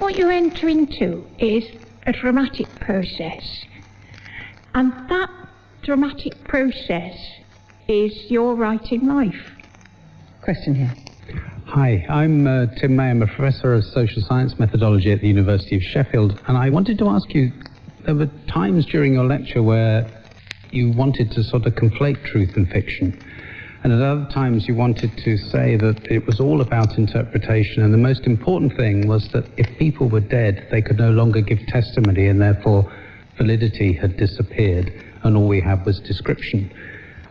what you enter into is a dramatic process. And that dramatic process is your writing life. Question here. Hi, I'm Tim May. I'm a professor of social science methodology at the University of Sheffield, and I wanted to ask you, there were times during your lecture where you wanted to sort of conflate truth and fiction, and at other times you wanted to say that it was all about interpretation, and the most important thing was that if people were dead, they could no longer give testimony, and therefore validity had disappeared, and all we had was description.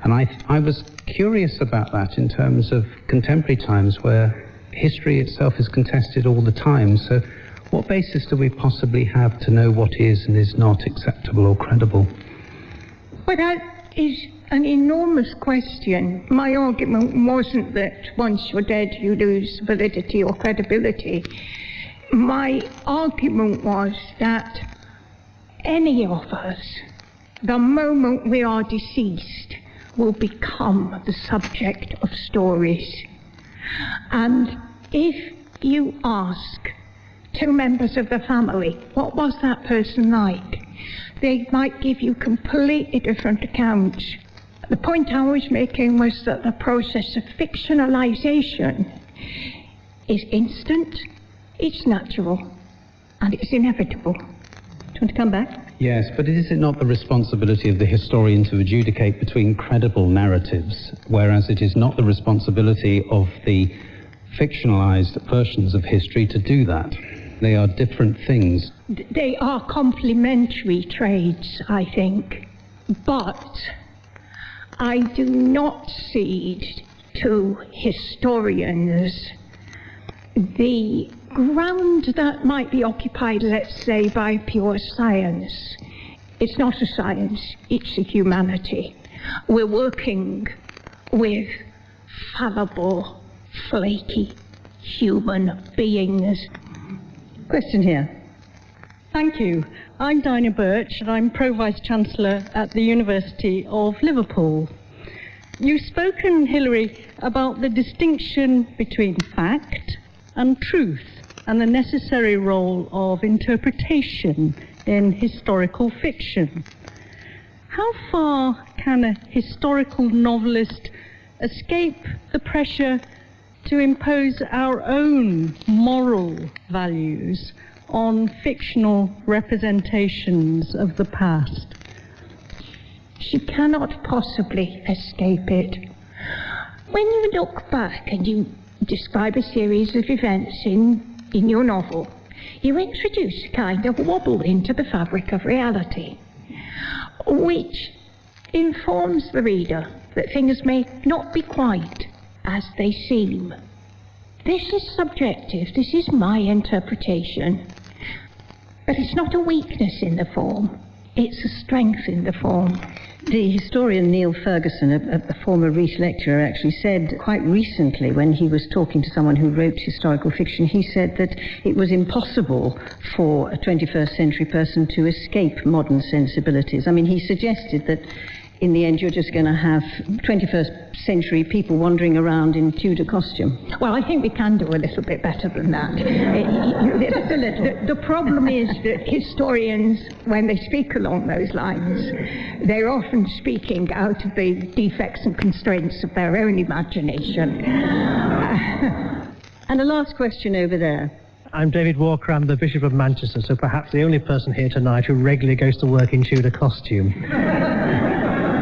And I was curious about that in terms of contemporary times where history itself is contested all the time. So what basis do we possibly have to know what is and is not acceptable or credible? Well, that is an enormous question. My argument wasn't that once you're dead you lose validity or credibility. My argument was that any of us, the moment we are deceased, will become the subject of stories. And if you ask two members of the family, what was that person like? They might give you completely different accounts. The point I was making was that the process of fictionalization is instant, it's natural, and it's inevitable. Do you want to come back? Yes, but is it not the responsibility of the historian to adjudicate between credible narratives, whereas it is not the responsibility of the fictionalized versions of history to do that? They are different things. They are complementary trades, I think, but I do not cede to historians the ground that might be occupied, let's say, by pure science. It's not a science, it's a humanity. We're working with fallible, flaky human beings. Question here. Thank you. I'm Dinah Birch, and I'm Pro-Vice-Chancellor at the University of Liverpool. You've spoken, Hilary, about the distinction between fact and truth, and the necessary role of interpretation in historical fiction. How far can a historical novelist escape the pressure to impose our own moral values on fictional representations of the past? She cannot possibly escape it. When you look back and you describe a series of events in your novel, you introduce a kind of wobble into the fabric of reality, which informs the reader that things may not be quite as they seem. This is subjective, this is my interpretation, but it's not a weakness in the form, it's a strength in the form. The historian Neil Ferguson, a former Rees lecturer, actually said quite recently, when he was talking to someone who wrote historical fiction, he said that it was impossible for a 21st century person to escape modern sensibilities. I mean, he suggested that in the end you're just going to have 21st century people wandering around in Tudor costume. Well, I think we can do a little bit better than that. Just a little. The problem is that historians, when they speak along those lines, they're often speaking out of the defects and constraints of their own imagination. And a last question over there. I'm David Walker, I'm the Bishop of Manchester, so perhaps the only person here tonight who regularly goes to work in Tudor costume.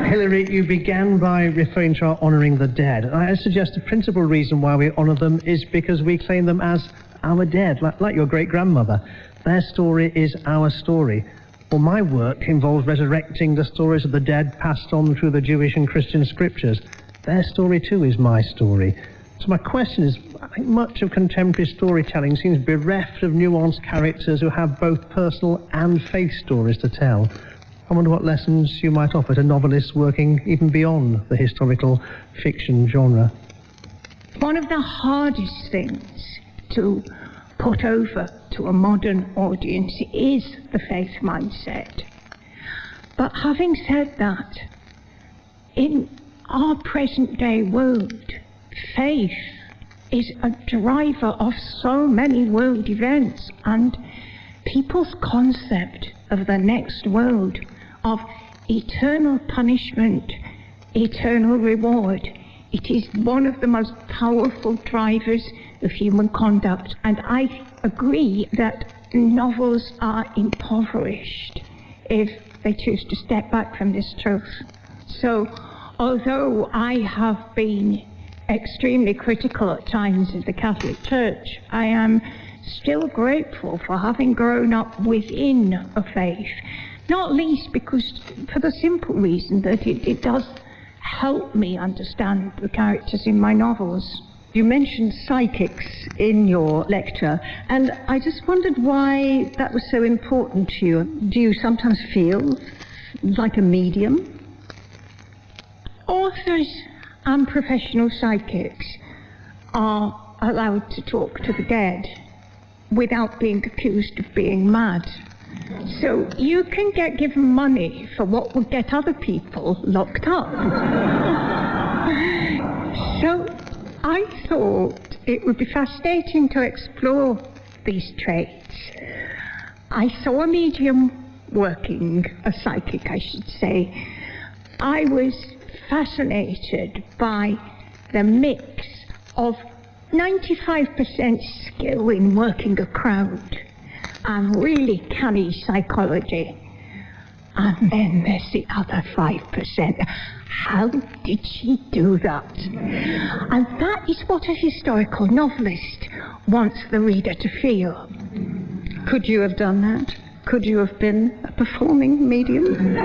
Hilary, you began by referring to our honouring the dead. I suggest the principal reason why we honour them is because we claim them as our dead, like your great-grandmother. Their story is our story. Well, my work involves resurrecting the stories of the dead passed on through the Jewish and Christian scriptures. Their story, too, is my story. So my question is, I think much of contemporary storytelling seems bereft of nuanced characters who have both personal and faith stories to tell. I wonder what lessons you might offer to novelists working even beyond the historical fiction genre. One of the hardest things to put over to a modern audience is the faith mindset. But having said that, in our present day world, faith is a driver of so many world events, and people's concept of the next world, of eternal punishment, eternal reward. It is one of the most powerful drivers of human conduct, and I agree that novels are impoverished if they choose to step back from this truth. So, although I have been extremely critical at times of the Catholic Church, I am still grateful for having grown up within a faith, not least because, for the simple reason that it does help me understand the characters in my novels. You mentioned psychics in your lecture, and I just wondered why that was so important to you. Do you sometimes feel like a medium? Authors and professional psychics are allowed to talk to the dead without being accused of being mad. So you can get given money for what would get other people locked up. So I thought it would be fascinating to explore these traits. I saw a medium working, a psychic I should say. I was fascinated by the mix of 95% skill in working a crowd and really canny psychology. And then there's the other 5%. How did she do that? And that is what a historical novelist wants the reader to feel. Could you have done that? Could you have been a performing medium?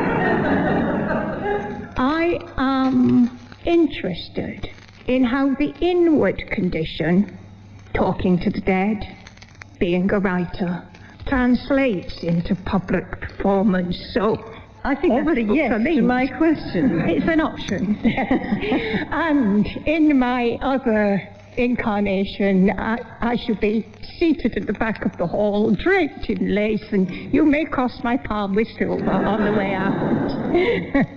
I am interested in how the inward condition, talking to the dead, being a writer, translates into public performance. So I think that's a yes to my question. It's an option. And in my other incarnation, I shall be seated at the back of the hall, draped in lace, and you may cross my palm with silver on the way out.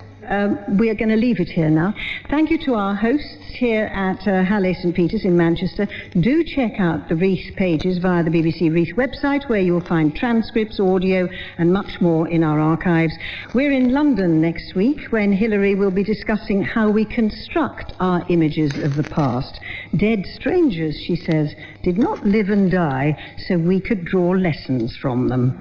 We are going to leave it here now. Thank you to our hosts here at Halle St. Peter's in Manchester. Do check out the Reith pages via the BBC Reith website, where you'll find transcripts, audio and much more in our archives. We're in London next week, when Hilary will be discussing how we construct our images of the past. Dead strangers, she says, did not live and die, so we could draw lessons from them.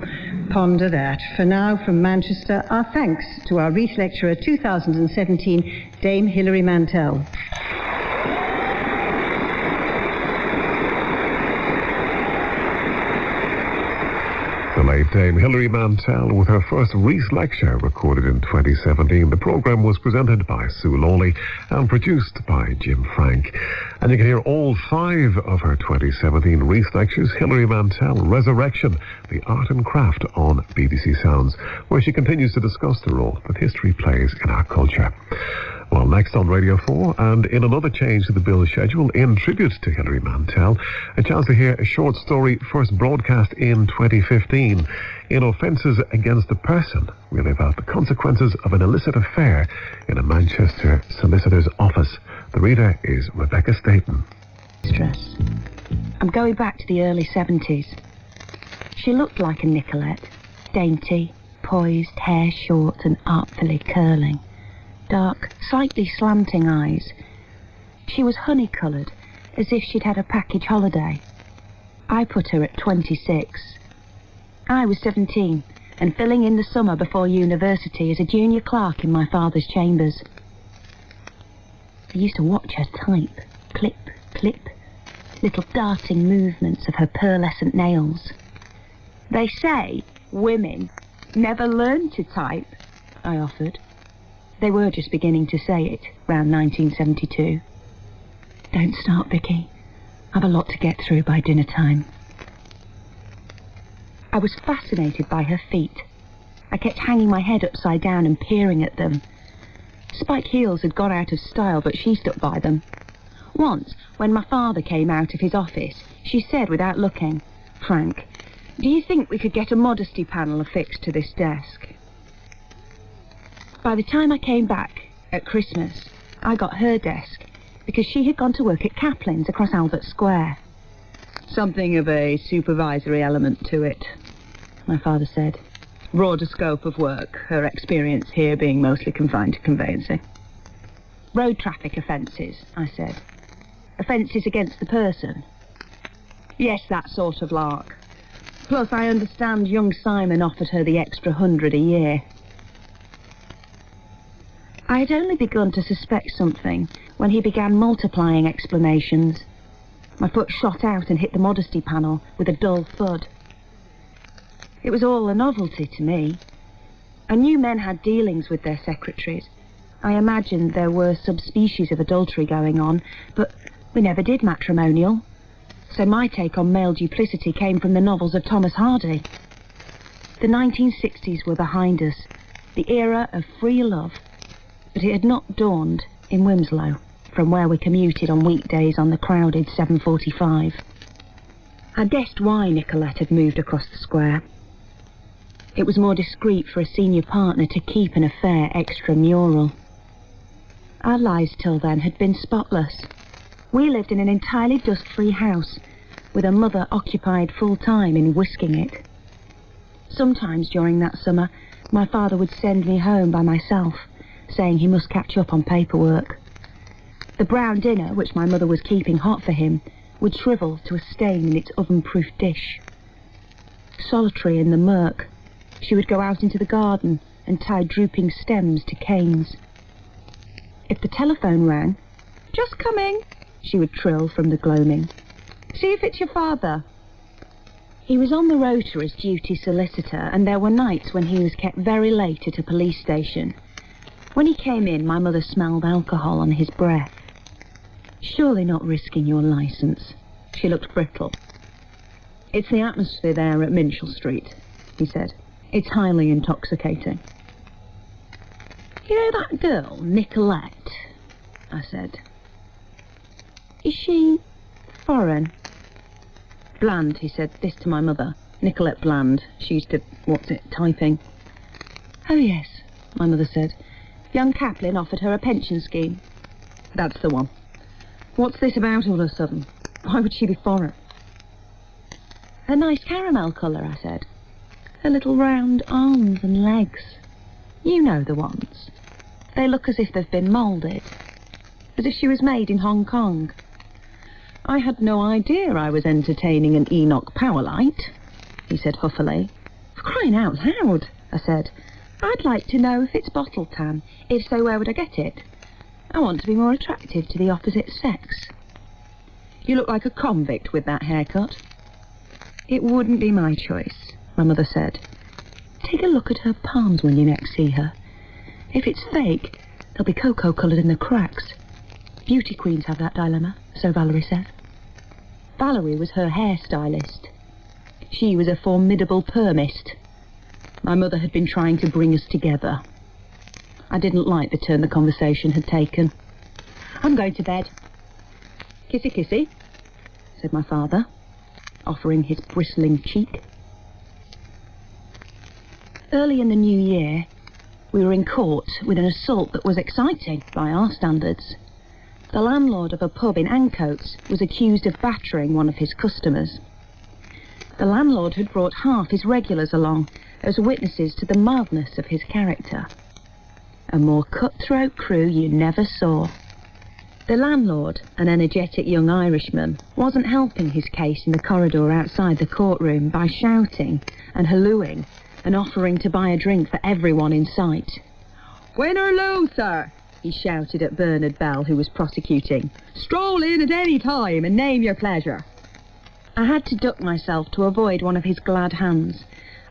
Ponder that. For now, from Manchester, our thanks to our Reith Lecturer 2017, Dame Hilary Mantel. The late Dame Hilary Mantel with her first Reith Lecture recorded in 2017. The programme was presented by Sue Lawley and produced by Jim Frank. And you can hear all 5 of her 2017 Reith Lectures, Hilary Mantel, Resurrection, The Art and Craft, on BBC Sounds, where she continues to discuss the role that history plays in our culture. Well, next on Radio 4, and in another change to the Bill schedule, in tribute to Hilary Mantel, a chance to hear a short story first broadcast in 2015. In Offences Against the Person, we live out the consequences of an illicit affair in a Manchester solicitor's office. The reader is Rebecca Staten. Stress. I'm going back to the early 70s. She looked like a Nicolette, dainty, poised, hair short and artfully curling. Dark, slightly slanting eyes. She was honey-coloured, as if she'd had a package holiday. I put her at 26. I was 17, and filling in the summer before university as a junior clerk in my father's chambers. I used to watch her type, clip, clip, little darting movements of her pearlescent nails. They say women never learn to type, I offered. They were just beginning to say it, round 1972. Don't start, Vicky. I've a lot to get through by dinner time. I was fascinated by her feet. I kept hanging my head upside down and peering at them. Spike heels had gone out of style, but she stuck by them. Once, when my father came out of his office, she said without looking, "Frank, do you think we could get a modesty panel affixed to this desk?" By the time I came back, at Christmas, I got her desk, because she had gone to work at Kaplan's across Albert Square. Something of a supervisory element to it, my father said. Broader scope of work, her experience here being mostly confined to conveyancing. Road traffic offences, I said. Offences against the person. Yes, that sort of lark. Plus, I understand young Simon offered her the extra 100 a year. I had only begun to suspect something when he began multiplying explanations. My foot shot out and hit the modesty panel with a dull thud. It was all a novelty to me. I knew men had dealings with their secretaries. I imagined there were subspecies of adultery going on, but we never did matrimonial. So my take on male duplicity came from the novels of Thomas Hardy. The 1960s were behind us, the era of free love, but it had not dawned in Wilmslow, from where we commuted on weekdays on the crowded 7:45. I guessed why Nicolette had moved across the square. It was more discreet for a senior partner to keep an affair extramural. Our lives till then had been spotless. We lived in an entirely dust-free house, with a mother occupied full-time in whisking it. Sometimes during that summer, my father would send me home by myself, saying he must catch up on paperwork. The brown dinner, which my mother was keeping hot for him, would shrivel to a stain in its oven-proof dish. Solitary in the murk, she would go out into the garden and tie drooping stems to canes. If the telephone rang, "Just coming," she would trill from the gloaming. "See if it's your father." He was on the rota as duty solicitor, and there were nights when he was kept very late at a police station. When he came in, my mother smelled alcohol on his breath. "Surely not risking your licence." She looked brittle. "It's the atmosphere there at Minchell Street," he said. "It's highly intoxicating." "You know that girl, Nicolette?" I said. "Is she foreign?" "Bland," he said, this to my mother. "Nicolette Bland. She used to, typing." "Oh, yes," my mother said. "Young Kaplan offered her a pension scheme." "That's the one. What's this about all of a sudden? Why would she be foreign?" "Her nice caramel colour," I said. "Her little round arms and legs. You know the ones. They look as if they've been moulded. As if she was made in Hong Kong." "I had no idea I was entertaining an Enoch Powerlight," he said huffily. "For crying out loud," I said. "I'd like to know if it's bottle tan. If so, where would I get it? I want to be more attractive to the opposite sex." "You look like a convict with that haircut." "It wouldn't be my choice," my mother said. "Take a look at her palms when you next see her. If it's fake, they'll be cocoa-coloured in the cracks. Beauty queens have that dilemma, so Valerie said." Valerie was her hairstylist. She was a formidable permist. My mother had been trying to bring us together. I didn't like the turn the conversation had taken. "I'm going to bed." "Kissy kissy," said my father, offering his bristling cheek. Early in the new year, we were in court with an assault that was exciting by our standards. The landlord of a pub in Ancoats was accused of battering one of his customers. The landlord had brought half his regulars along as witnesses to the mildness of his character. A more cutthroat crew you never saw. The landlord, an energetic young Irishman, wasn't helping his case in the corridor outside the courtroom by shouting and hallooing and offering to buy a drink for everyone in sight. "Win or lose, sir," he shouted at Bernard Bell, who was prosecuting. "Stroll in at any time and name your pleasure." I had to duck myself to avoid one of his glad hands.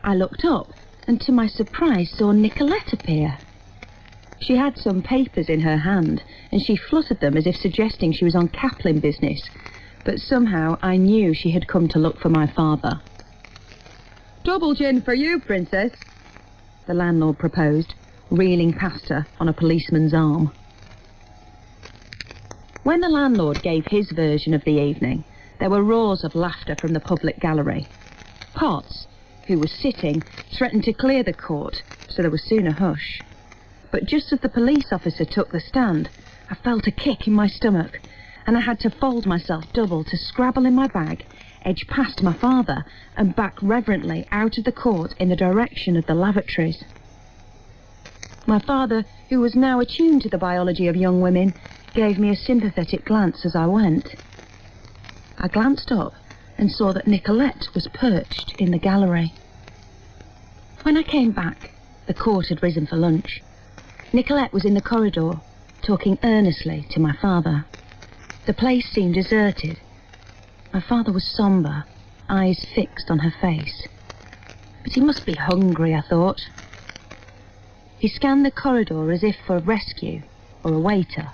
I looked up and to my surprise saw Nicolette appear. She had some papers in her hand and she fluttered them as if suggesting she was on Kaplan business, but somehow I knew she had come to look for my father. "Double gin for you, Princess," the landlord proposed, reeling past her on a policeman's arm. When the landlord gave his version of the evening, there were roars of laughter from the public gallery. Potts, who was sitting, threatened to clear the court, so there was soon a hush. But just as the police officer took the stand, I felt a kick in my stomach, and I had to fold myself double to scrabble in my bag, edge past my father, and back reverently out of the court in the direction of the lavatories. My father, who was now attuned to the biology of young women, gave me a sympathetic glance as I went. I glanced up and saw that Nicolette was perched in the gallery. When I came back, the court had risen for lunch. Nicolette was in the corridor, talking earnestly to my father. The place seemed deserted. My father was sombre, eyes fixed on her face. But he must be hungry, I thought. He scanned the corridor as if for rescue or a waiter.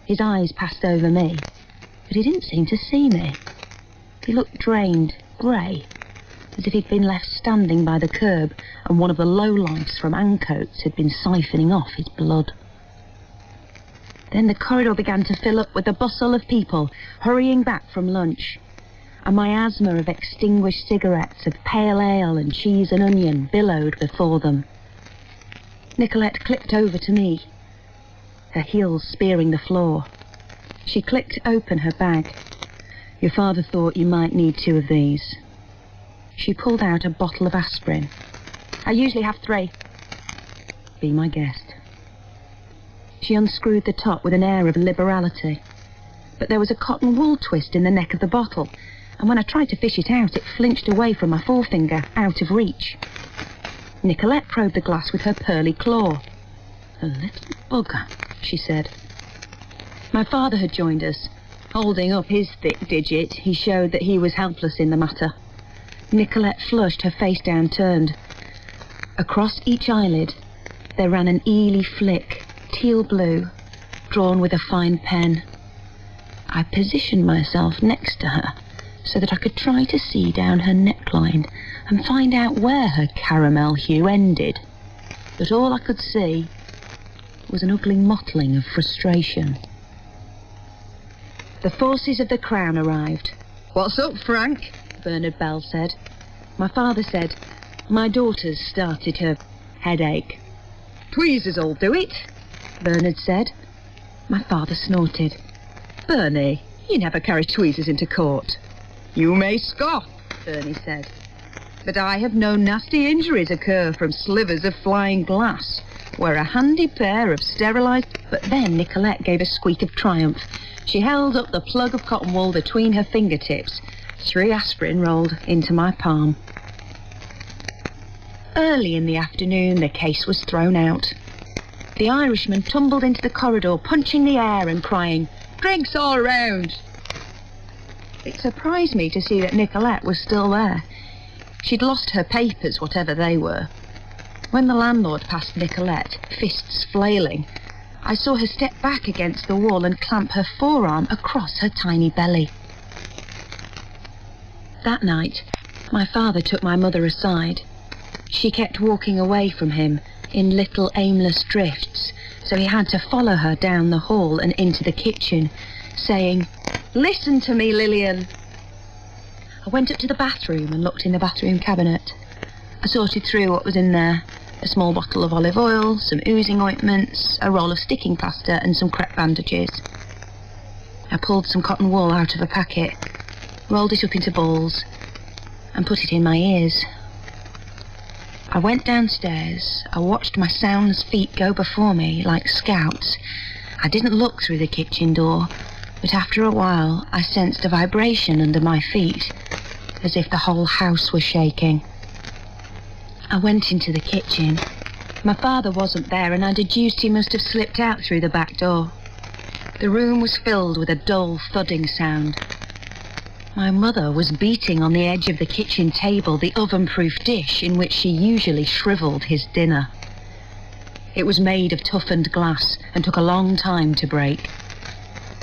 His eyes passed over me, but he didn't seem to see me. He looked drained, grey, as if he'd been left standing by the curb and one of the lowlifes from Ancoats had been siphoning off his blood. Then the corridor began to fill up with the bustle of people hurrying back from lunch, a miasma of extinguished cigarettes, of pale ale and cheese and onion billowed before them. Nicolette clicked over to me, her heels spearing the floor. She clicked open her bag. "Your father thought you might need 2 of these." She pulled out a bottle of aspirin. "I usually have 3. Be my guest." She unscrewed the top with an air of liberality. But there was a cotton wool twist in the neck of the bottle, and when I tried to fish it out, it flinched away from my forefinger, out of reach. Nicolette probed the glass with her pearly claw. "A little bugger," she said. My father had joined us. Holding up his thick digit, he showed that he was helpless in the matter. Nicolette flushed, her face downturned. Across each eyelid, there ran an eely flick, teal blue, drawn with a fine pen. I positioned myself next to her so that I could try to see down her neckline and find out where her caramel hue ended. But all I could see was an ugly mottling of frustration. The forces of the Crown arrived. "What's up, Frank?" Bernard Bell said. My father said, "My daughter's started her headache." "Tweezers'll do it," Bernard said. My father snorted. "Bernie, you never carry tweezers into court." "You may scoff," Bernie said, "but I have known nasty injuries occur from slivers of flying glass, where a handy pair of sterilised..." But then Nicolette gave a squeak of triumph. She held up the plug of cotton wool between her fingertips. 3 aspirin rolled into my palm. Early in the afternoon, the case was thrown out. The Irishman tumbled into the corridor, punching the air and crying, "Drinks all round!" It surprised me to see that Nicolette was still there. She'd lost her papers, whatever they were. When the landlord passed Nicolette, fists flailing, I saw her step back against the wall and clamp her forearm across her tiny belly. That night, my father took my mother aside. She kept walking away from him in little aimless drifts, so he had to follow her down the hall and into the kitchen, saying, "Listen to me, Lillian." I went up to the bathroom and looked in the bathroom cabinet. I sorted through what was in there. A small bottle of olive oil, some oozing ointments, a roll of sticking plaster and some crepe bandages. I pulled some cotton wool out of a packet, rolled it up into balls and put it in my ears. I went downstairs. I watched my soundless feet go before me like scouts. I didn't look through the kitchen door, but after a while I sensed a vibration under my feet, as if the whole house was shaking. I went into the kitchen. My father wasn't there, and I deduced he must have slipped out through the back door. The room was filled with a dull thudding sound. My mother was beating on the edge of the kitchen table the oven-proof dish in which she usually shrivelled his dinner. It was made of toughened glass and took a long time to break.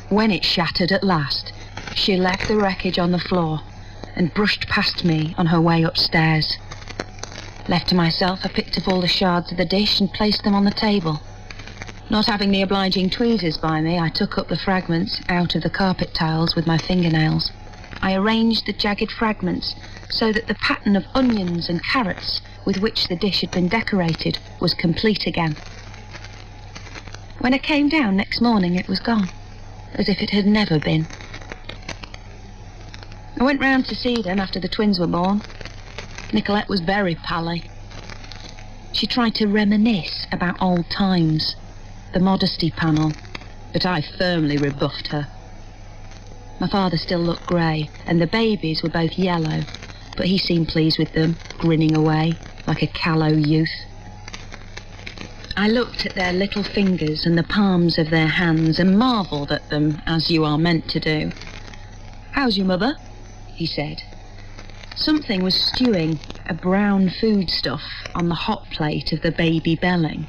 When it shattered at last, she left the wreckage on the floor and brushed past me on her way upstairs. Left to myself, I picked up all the shards of the dish and placed them on the table. Not having the obliging tweezers by me, I took up the fragments out of the carpet tiles with my fingernails. I arranged the jagged fragments so that the pattern of onions and carrots with which the dish had been decorated was complete again. When I came down next morning, it was gone, as if it had never been. I went round to see them after the twins were born. Nicolette was very pally. She tried to reminisce about old times, the modesty panel, but I firmly rebuffed her. My father still looked grey, and the babies were both yellow, but he seemed pleased with them, grinning away like a callow youth. I looked at their little fingers and the palms of their hands and marvelled at them, as you are meant to do. "How's your mother?" he said. Something was stewing, a brown foodstuff, on the hot plate of the baby belly.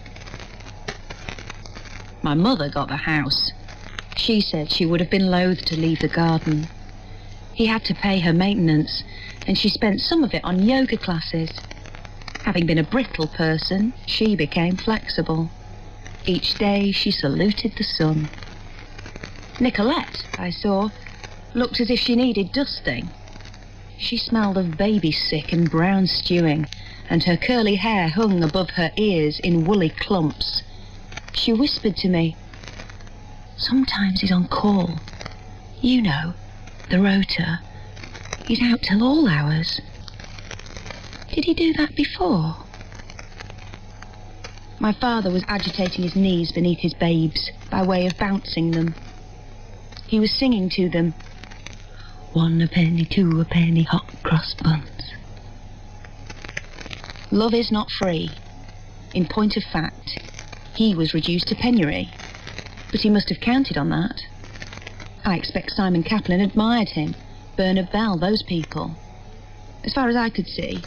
My mother got the house. She said she would have been loath to leave the garden. He had to pay her maintenance, and she spent some of it on yoga classes. Having been a brittle person, she became flexible. Each day she saluted the sun. Nicolette, I saw, looked as if she needed dusting. She smelled of baby sick and brown stewing, and her curly hair hung above her ears in woolly clumps. She whispered to me, "Sometimes he's on call. You know, the rota. He's out till all hours. Did he do that before?" My father was agitating his knees beneath his babes by way of bouncing them. He was singing to them, "1 a penny, 2 a penny, hot cross buns." Love is not free. In point of fact, he was reduced to penury, but he must have counted on that. I expect Simon Kaplan admired him, Bernard Bell, those people. As far as I could see,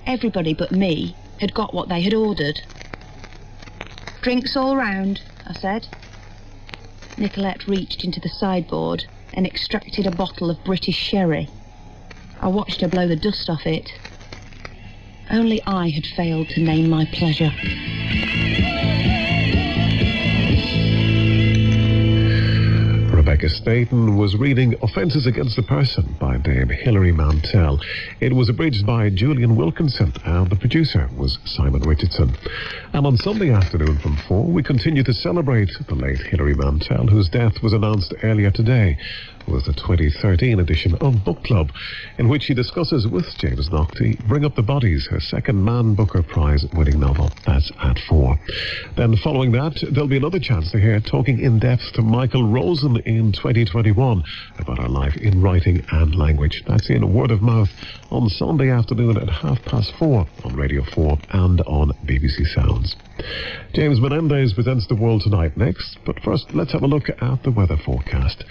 everybody but me had got what they had ordered. "Drinks all round," I said. Nicolette reached into the sideboard and extracted a bottle of British sherry. I watched her blow the dust off it. Only I had failed to name my pleasure. Rebecca Staten was reading Offences Against a Person by Dame Hilary Mantel. It was abridged by Julian Wilkinson, and the producer was Simon Richardson. And on Sunday afternoon from 4, we continue to celebrate the late Hilary Mantel, whose death was announced earlier today. It was the 2013 edition of Book Club, in which she discusses with James Naughtie Bring Up the Bodies, her second Man Booker Prize winning novel. That's at 4. Then following that, there'll be another chance to hear talking in depth to Michael Rosen in 2021 about her life in writing and language. That's in Word of Mouth on Sunday afternoon at 4:30 on Radio 4 and on BBC Sounds. James Menendez presents The World Tonight next, but first let's have a look at the weather forecast.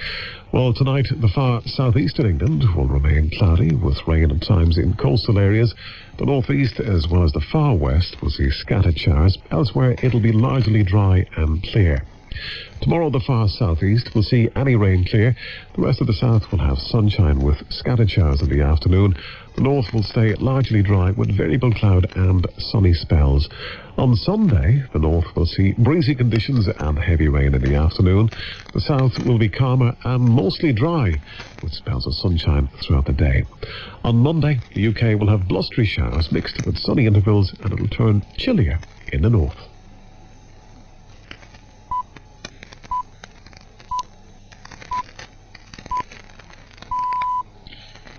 Well, tonight the far southeastern England will remain cloudy with rain at times in coastal areas. The northeast as well as the far west will see scattered showers. Elsewhere it'll be largely dry and clear. Tomorrow the far southeast will see any rain clear. The rest of the south will have sunshine with scattered showers in the afternoon. The north will stay largely dry with variable cloud and sunny spells. On Sunday, the north will see breezy conditions and heavy rain in the afternoon. The south will be calmer and mostly dry, with spells of sunshine throughout the day. On Monday, the UK will have blustery showers mixed with sunny intervals, and it'll turn chillier in the north.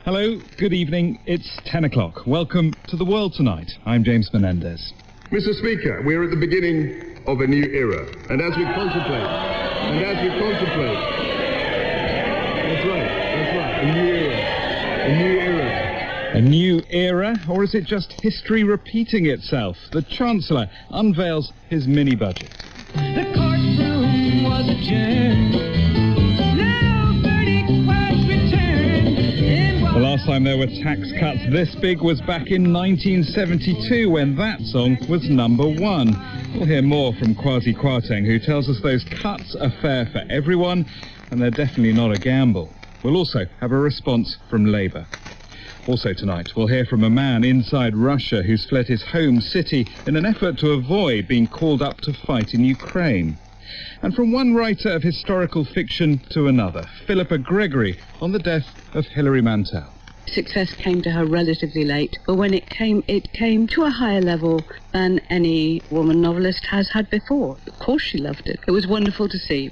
Hello, good evening. It's 10 o'clock. Welcome to The World Tonight. I'm James Menendez. Mr. Speaker, we're at the beginning of a new era. And as we contemplate, that's right, a new era. A new era, or is it just history repeating itself? The Chancellor unveils his mini-budget. The courtroom was adjourned. The last time there were tax cuts this big was back in 1972, when that song was #1. We'll hear more from Kwasi Kwarteng, who tells us those cuts are fair for everyone, and they're definitely not a gamble. We'll also have a response from Labour. Also tonight, we'll hear from a man inside Russia who's fled his home city in an effort to avoid being called up to fight in Ukraine. And from one writer of historical fiction to another, Philippa Gregory on the death of Hilary Mantel. Success came to her relatively late, but when it came to a higher level than any woman novelist has had before. Of course she loved it. It was wonderful to see.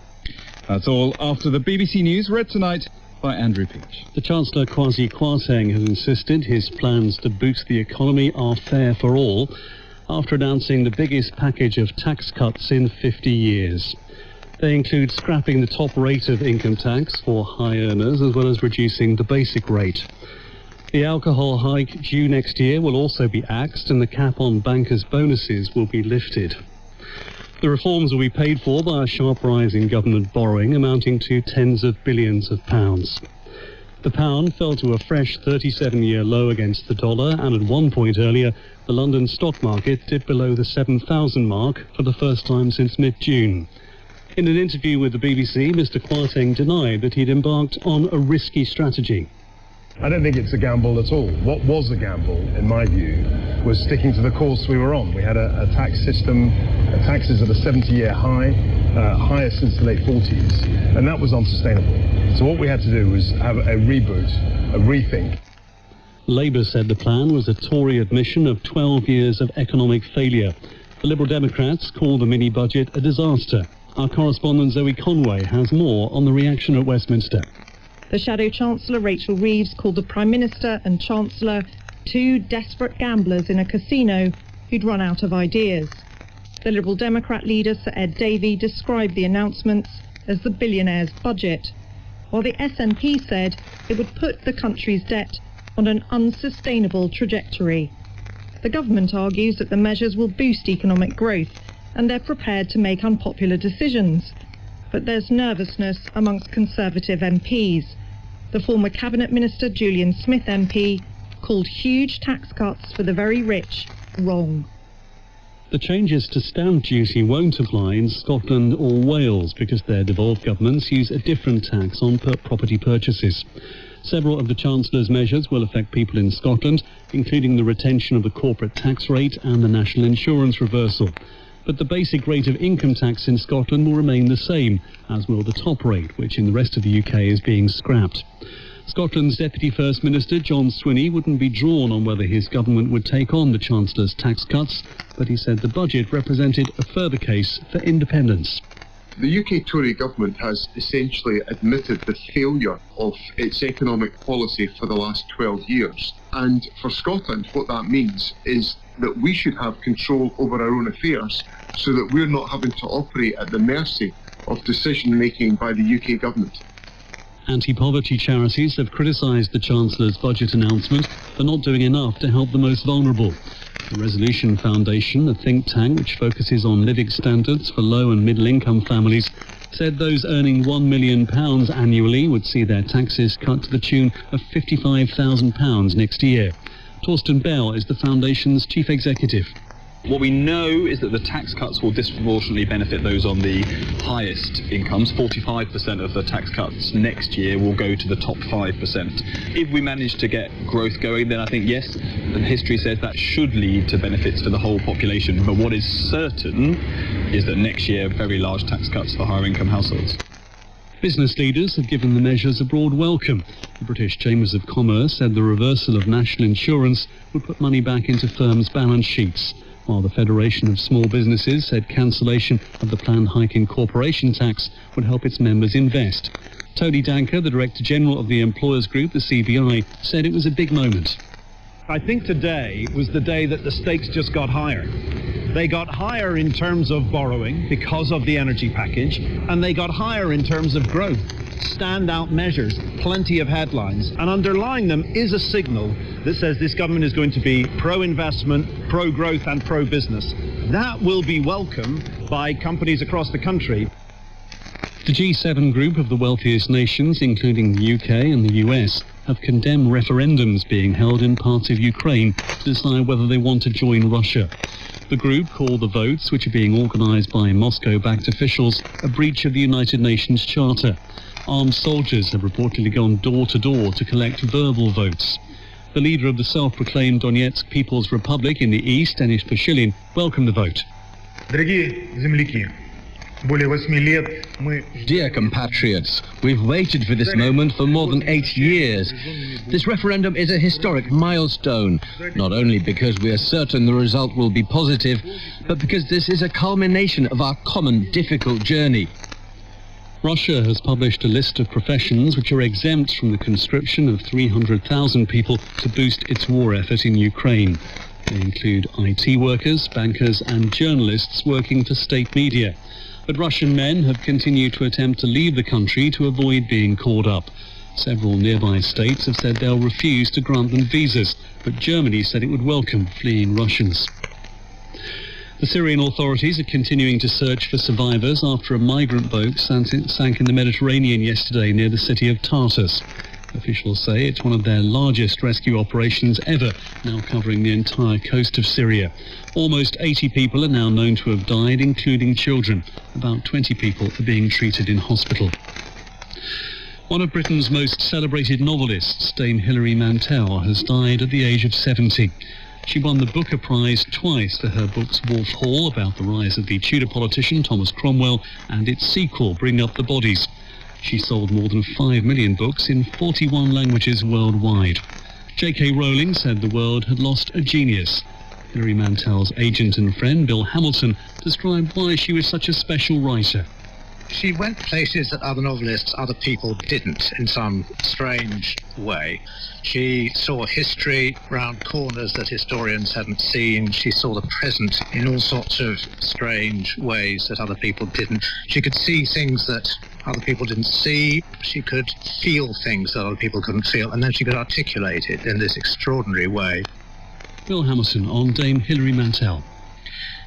That's all after the BBC News, read tonight by Andrew Peach. The Chancellor Kwasi Kwarteng has insisted his plans to boost the economy are fair for all after announcing the biggest package of tax cuts in 50 years. They include scrapping the top rate of income tax for high earners as well as reducing the basic rate. The alcohol hike due next year will also be axed and the cap on bankers' bonuses will be lifted. The reforms will be paid for by a sharp rise in government borrowing amounting to tens of billions of pounds. The pound fell to a fresh 37-year low against the dollar, and at one point earlier, the London stock market dipped below the 7,000 mark for the first time since mid-June. In an interview with the BBC, Mr. Kwarteng denied that he'd embarked on a risky strategy. I don't think it's a gamble at all. What was a gamble, in my view, was sticking to the course we were on. We had a tax system, taxes at a 70-year high, highest since the late 40s, and that was unsustainable. So what we had to do was have a reboot, a rethink. Labour said the plan was a Tory admission of 12 years of economic failure. The Liberal Democrats called the mini-budget a disaster. Our correspondent Zoe Conway has more on the reaction at Westminster. The Shadow Chancellor, Rachel Reeves, called the Prime Minister and Chancellor two desperate gamblers in a casino who'd run out of ideas. The Liberal Democrat leader, Sir Ed Davey, described the announcements as the billionaire's budget, while the SNP said it would put the country's debt on an unsustainable trajectory. The government argues that the measures will boost economic growth and they're prepared to make unpopular decisions. But there's nervousness amongst Conservative MPs. The former Cabinet Minister, Julian Smith MP, called huge tax cuts for the very rich wrong. The changes to stamp duty won't apply in Scotland or Wales because their devolved governments use a different tax on property purchases. Several of the Chancellor's measures will affect people in Scotland, including the retention of the corporate tax rate and the national insurance reversal. But the basic rate of income tax in Scotland will remain the same, as will the top rate, which in the rest of the UK is being scrapped. Scotland's Deputy First Minister, John Swinney, wouldn't be drawn on whether his government would take on the Chancellor's tax cuts, but he said the budget represented a further case for independence. The UK Tory government has essentially admitted the failure of its economic policy for the last 12 years. And for Scotland, what that means is that we should have control over our own affairs so that we're not having to operate at the mercy of decision-making by the UK government. Anti-poverty charities have criticised the Chancellor's budget announcement for not doing enough to help the most vulnerable. The Resolution Foundation, a think tank which focuses on living standards for low and middle-income families, said those earning £1 million annually would see their taxes cut to the tune of £55,000 next year. Torsten Bell is the foundation's chief executive. What we know is that the tax cuts will disproportionately benefit those on the highest incomes. 45% of the tax cuts next year will go to the top 5%. If we manage to get growth going, then I think, yes, the history says that should lead to benefits for the whole population. But what is certain is that next year, very large tax cuts for higher income households. Business leaders have given the measures a broad welcome. The British Chambers of Commerce said the reversal of national insurance would put money back into firms' balance sheets, while the Federation of Small Businesses said cancellation of the planned hike in corporation tax would help its members invest. Tony Danker, the Director General of the Employers Group, the CBI, said it was a big moment. I think today was the day that the stakes just got higher. They got higher in terms of borrowing because of the energy package, and they got higher in terms of growth. Standout measures, plenty of headlines, and underlying them is a signal that says this government is going to be pro-investment, pro-growth and pro-business. That will be welcome by companies across the country. The G7 group of the wealthiest nations, including the UK and the US, have condemned referendums being held in parts of Ukraine to decide whether they want to join Russia. The group called the votes, which are being organised by Moscow-backed officials, a breach of the United Nations Charter. Armed soldiers have reportedly gone door-to-door to collect verbal votes. The leader of the self-proclaimed Donetsk People's Republic in the east, Denis Pushilin, welcomed the vote. Дорогие земляки, Dear compatriots, we've waited for this moment for more than 8 years. This referendum is a historic milestone, not only because we are certain the result will be positive, but because this is a culmination of our common difficult journey. Russia has published a list of professions which are exempt from the conscription of 300,000 people to boost its war effort in Ukraine. They include IT workers, bankers and journalists working for state media. But Russian men have continued to attempt to leave the country to avoid being caught up. Several nearby states have said they'll refuse to grant them visas, but Germany said it would welcome fleeing Russians. The Syrian authorities are continuing to search for survivors after a migrant boat sank in the Mediterranean yesterday near the city of Tartus. Officials say it's one of their largest rescue operations ever, now covering the entire coast of Syria. Almost 80 people are now known to have died, including children. About 20 people are being treated in hospital. One of Britain's most celebrated novelists, Dame Hilary Mantel, has died at the age of 70. She won the Booker Prize twice for her books Wolf Hall, about the rise of the Tudor politician Thomas Cromwell, and its sequel, Bring Up the Bodies. She sold more than 5 million books in 41 languages worldwide. J.K. Rowling said the world had lost a genius. Hilary Mantel's agent and friend, Bill Hamilton, described why she was such a special writer. She went places that other novelists, other people didn't, in some strange way. She saw history round corners that historians hadn't seen. She saw the present in all sorts of strange ways that other people didn't. She could see things that other people didn't see. She could feel things that other people couldn't feel, and then she could articulate it in this extraordinary way. Bill Hamilton on Dame Hilary Mantel.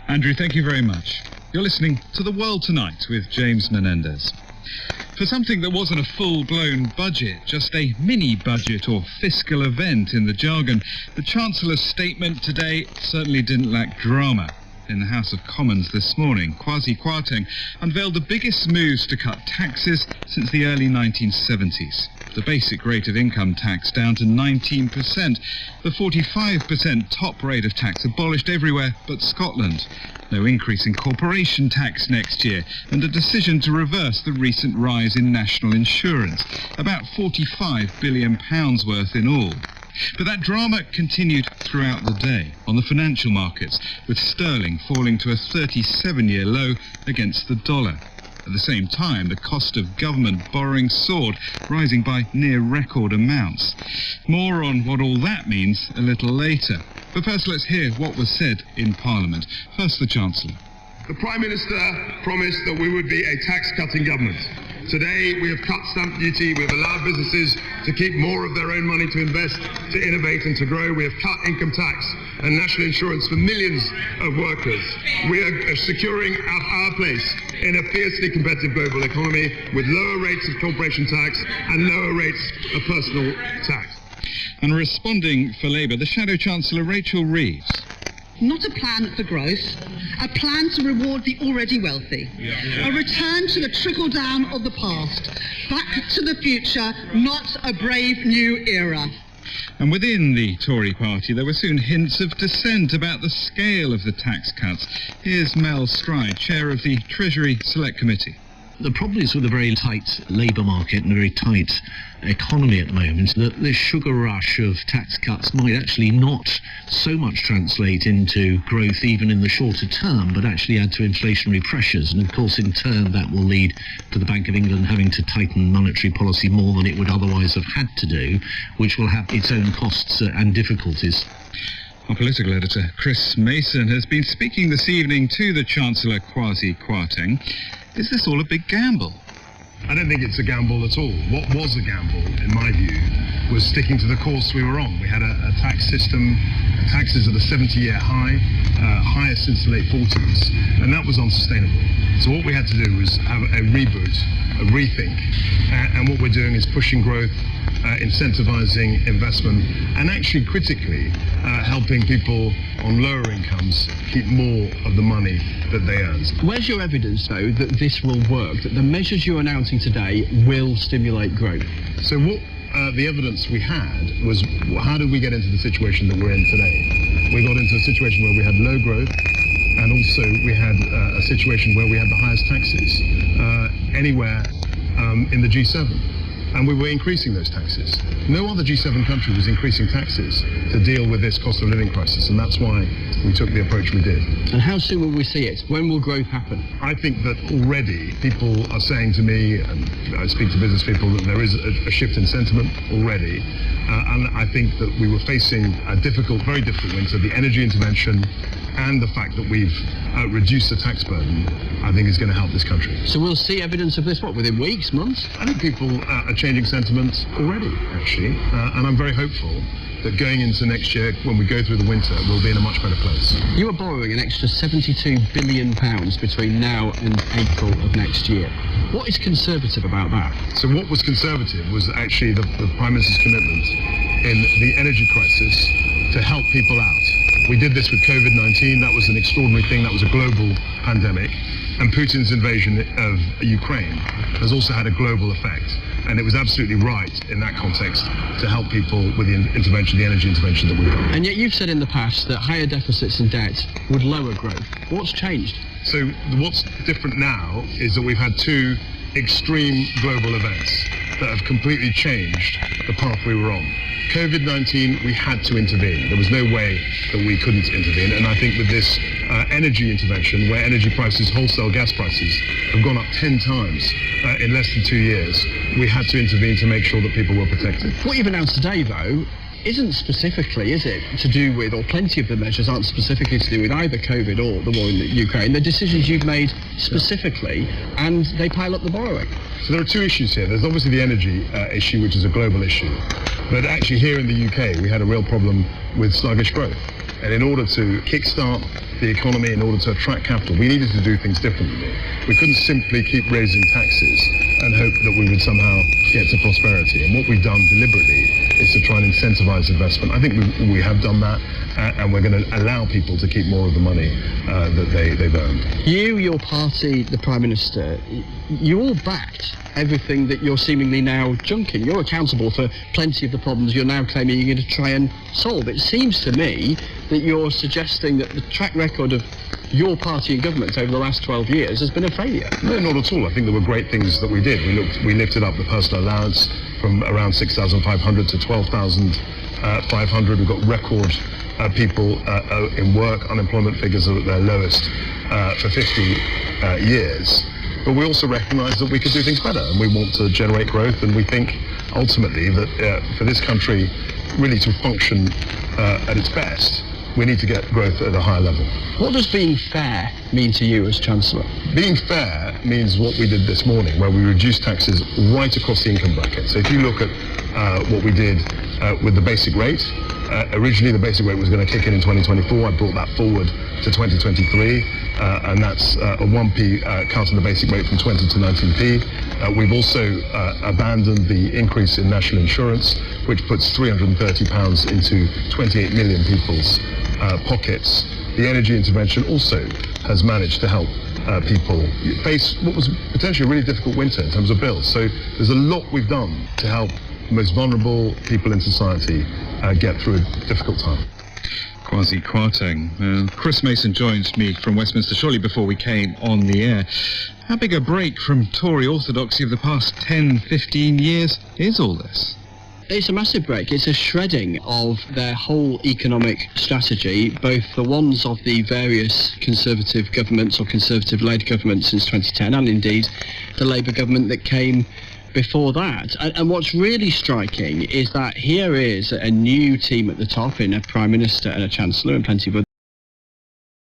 Andrew, thank you very much. You're listening to The World Tonight with James Menendez. For something that wasn't a full-blown budget, just a mini-budget or fiscal event in the jargon, the Chancellor's statement today certainly didn't lack drama. In the House of Commons this morning, Kwasi Kwarteng unveiled the biggest moves to cut taxes since the early 1970s. The basic rate of income tax down to 19%, the 45% top rate of tax abolished everywhere but Scotland. No increase in corporation tax next year, and a decision to reverse the recent rise in national insurance, about £45 billion worth in all. But that drama continued throughout the day on the financial markets, with sterling falling to a 37-year low against the dollar. At the same time, the cost of government borrowing soared, rising by near record amounts. More on what all that means a little later. But first, let's hear what was said in Parliament. First, the Chancellor. The Prime Minister promised that we would be a tax-cutting government. Today, we have cut stamp duty, we have allowed businesses to keep more of their own money to invest, to innovate and to grow. We have cut income tax and national insurance for millions of workers. We are securing our place in a fiercely competitive global economy with lower rates of corporation tax and lower rates of personal tax. And responding for Labour, the Shadow Chancellor Rachel Reeves. Not a plan for growth, a plan to reward the already wealthy. A return to the trickle-down of the past. Back to the future, not a brave new era. And within the Tory party, there were soon hints of dissent about the scale of the tax cuts. Here's Mel Stride, chair of the Treasury Select Committee. The problem is with a very tight labour market and a very tight economy at the moment that this sugar rush of tax cuts might actually not so much translate into growth even in the shorter term, but actually add to inflationary pressures. And of course, in turn, that will lead to the Bank of England having to tighten monetary policy more than it would otherwise have had to do, which will have its own costs and difficulties. Our political editor, Chris Mason, has been speaking this evening to the Chancellor Kwasi Kwarteng. Is this all a big gamble? I don't think it's a gamble at all. What was a gamble, in my view, was sticking to the course we were on. We had a tax system, taxes at a 70-year high, highest since the late 40s, and that was unsustainable. So what we had to do was have a reboot, a rethink, and what we're doing is pushing growth, incentivizing investment, and actually critically helping people on lower incomes keep more of the money that they earn. Where's your evidence, though, that this will work, that the measures you're announcing today will stimulate growth? So what the evidence we had was, how did we get into the situation that we're in today? We got into a situation where we had low growth, And also we had a situation where we had the highest taxes anywhere in the G7. And we were increasing those taxes. No other G7 country was increasing taxes to deal with this cost of living crisis, and that's why we took the approach we did. And how soon will we see it? When will growth happen? I think that already people are saying to me, and I speak to business people, that there is a shift in sentiment already. And I think that we were facing a difficult, very difficult winter. The energy intervention and the fact that we've reduced the tax burden, I think is going to help this country. So we'll see evidence of this, what, within weeks, months? I think people are changing sentiment already, actually. And I'm very hopeful that going into next year, when we go through the winter, we'll be in a much better place. You are borrowing an extra £72 billion between now and April of next year. What is conservative about that? So what was conservative was actually the Prime Minister's commitment in the energy crisis to help people out. We did this with COVID-19. That was an extraordinary thing. That was a global pandemic. And Putin's invasion of Ukraine has also had a global effect. And it was absolutely right in that context to help people with the intervention, the energy intervention that we've done. And yet you've said in the past that higher deficits and debt would lower growth. What's changed? So what's different now is that we've had two extreme global events that have completely changed the path we were on. COVID-19, we had to intervene. There was no way that we couldn't intervene. And I think with this energy intervention, where energy prices, wholesale gas prices, have gone up 10 times in less than 2 years, we had to intervene to make sure that people were protected. What you've announced today, though, isn't specifically, is it, to do with, or plenty of the measures aren't specifically to do with either COVID or the war in the Ukraine. The decisions you've made specifically, and they pile up the borrowing. So there are two issues here. There's obviously the energy issue, which is a global issue. But actually here in the UK, we had a real problem with sluggish growth. And in order to kickstart the economy, in order to attract capital, we needed to do things differently. We couldn't simply keep raising taxes and hope that we would somehow get to prosperity. And what we've done deliberately is to try and incentivize investment. I think we have done that, and we're going to allow people to keep more of the money that they've earned. You, your party, the Prime Minister, you all backed everything that you're seemingly now junking. You're accountable for plenty of the problems you're now claiming you're going to try and solve. It seems to me that you're suggesting that the track record of your party in government over the last 12 years has been a failure. No, not at all. I think there were great things that we did. We lifted up the personal allowance from around 6,500 to 12,500. We've got record people in work. Unemployment figures are at their lowest for 50 years. But we also recognise that we could do things better, and we want to generate growth, and we think ultimately that for this country really to function at its best, we need to get growth at a higher level. What does being fair mean to you as Chancellor? Being fair means what we did this morning, where we reduced taxes right across the income bracket. So if you look at what we did with the basic rate, originally the basic rate was going to kick in 2024. I brought that forward to 2023, and that's a 1p cut in the basic rate from 20 to 19p. We've also abandoned the increase in national insurance, which puts £330 into 28 million people's pockets. The energy intervention also has managed to help people face what was potentially a really difficult winter in terms of bills. So there's a lot we've done to help the most vulnerable people in society get through a difficult time. Kwasi Kwarteng. Chris Mason joins me from Westminster shortly before we came on the air. How big a break from Tory orthodoxy of the past 10, 15 years is all this? It's a massive break. It's a shredding of their whole economic strategy, both the ones of the various Conservative governments or Conservative-led governments since 2010, and indeed the Labour government that came before that. And what's really striking is that here is a new team at the top in a Prime Minister and a Chancellor and plenty of other